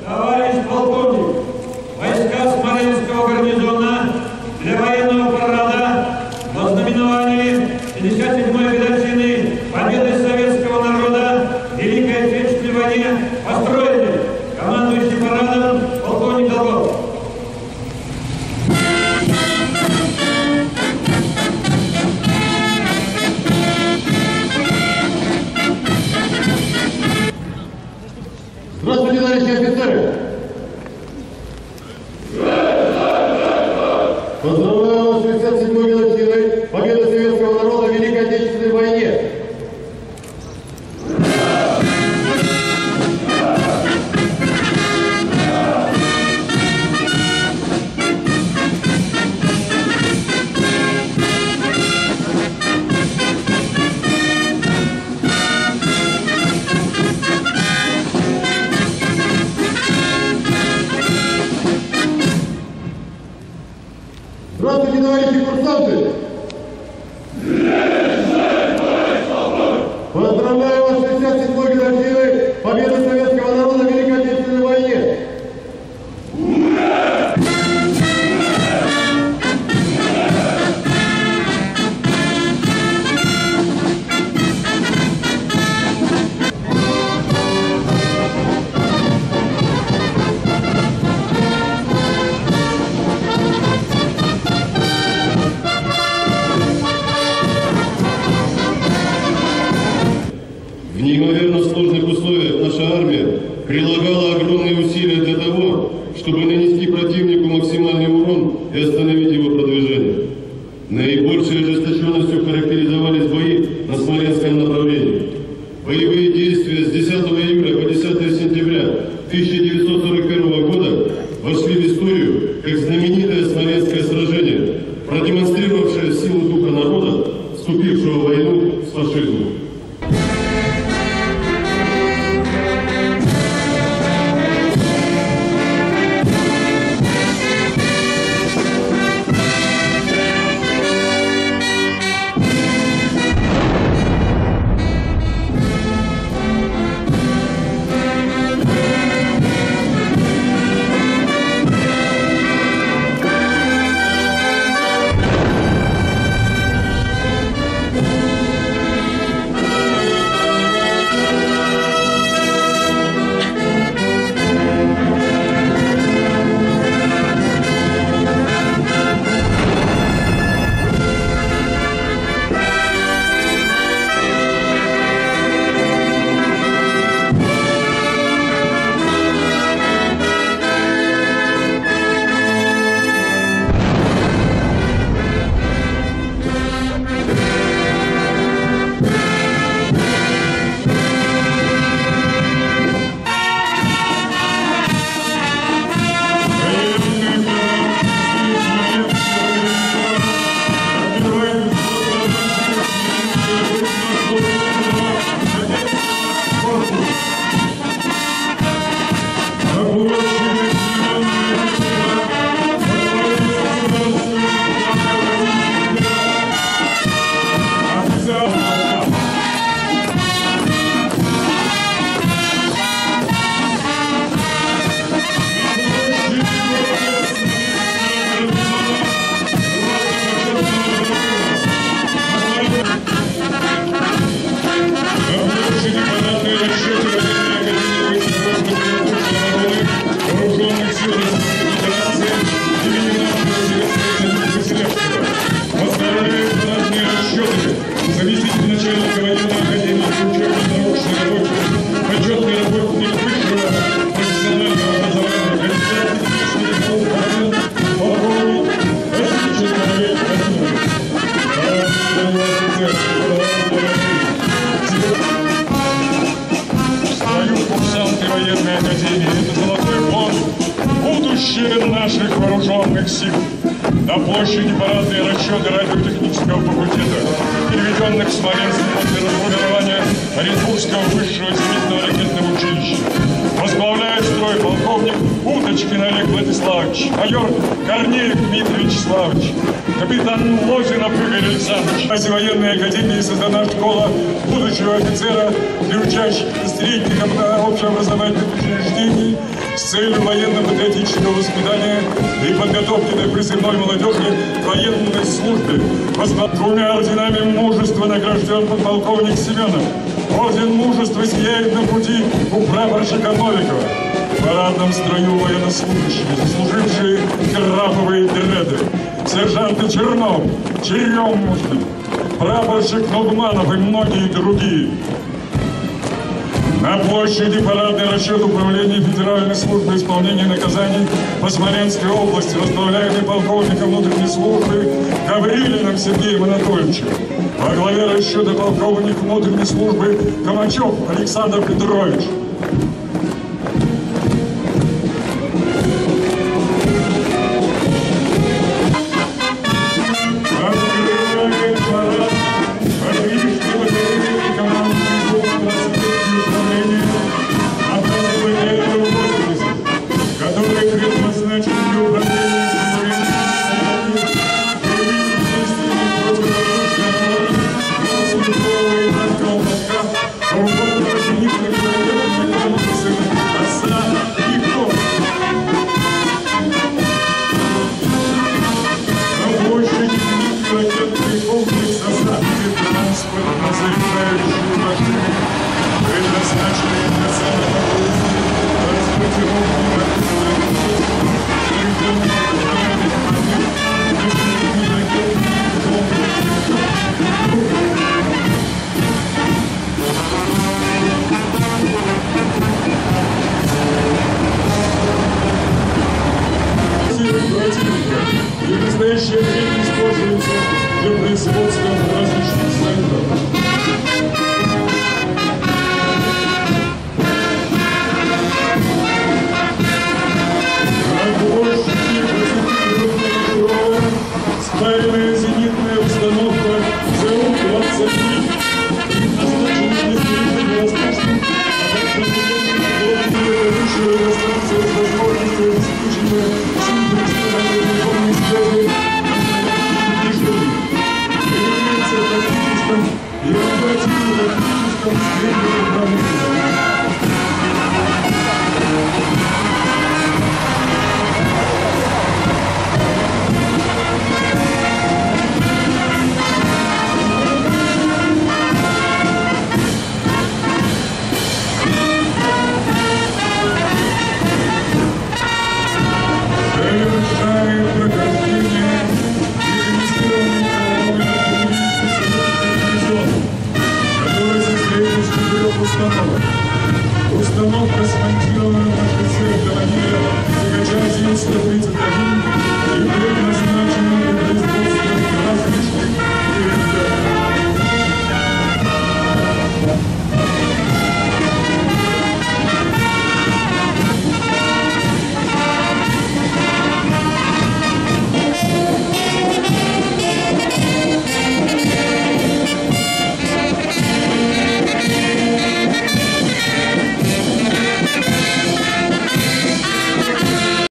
Товарищ полковник, войска Смоленского гарнизона для военного парада во знаменовании 57-й годовщины победы советского народа в Великой Отечественной войне построили командующий парадом полковник Долгов. Здравствуйте, товарищи офицеры! Поздравляю вас с 67-й годовщиной победы советского народа в Великой Отечественной войне! Здравствуйте, товарищи курсанты! Поздравляю вас с 67-й годовщиной победы советского народа в Великой Отечественной войне! В неимоверно сложных условиях наша армия прилагала огромные усилия для того, чтобы нанести противнику максимальный урон и остановить его продвижение. Наибольшей ожесточенностью характеризовались бои на Смоленском направлении. Боевые действия с 10 июля по 10 сентября 1941 года вошли в историю как знаменитое Смоленское сражение, продемонстрировавшее силу духа народа, вступившего в войну с фашизмом. наших вооруженных сил. На площади парадные расчеты радиотехнического факультета, переведенных в Смоленск после расформирования Оренбургского высшего зенитного ракетного училища. Возглавляет строй полковник Уточкин Олег Владиславович, майор Корнеев Дмитрий Вячеславович, капитан Лозинов Игорь Александрович. В военной академии создана школа будущего офицера для учащихся средних общеобразовательных учреждений с целью военно-патриотического воспитания и подготовки для призывной молодежи к военной службе. Двумя орденами мужества награжден подполковник Семенов. Орден мужества сияет на пути у прапорщика Новикова. В парадном строю военнослужащие, заслужившие краповые дреды. Сержанты Чернов, Черемушкин, прапорщик Нугманов и многие другие. На площади парадный расчет Управления Федеральной службы исполнения наказаний по Смоленской области, возглавляемый полковником внутренней службы Гаврилиным Сергеем Анатольевичем. Во главе расчета полковник внутренней службы Камачев Александр Петрович.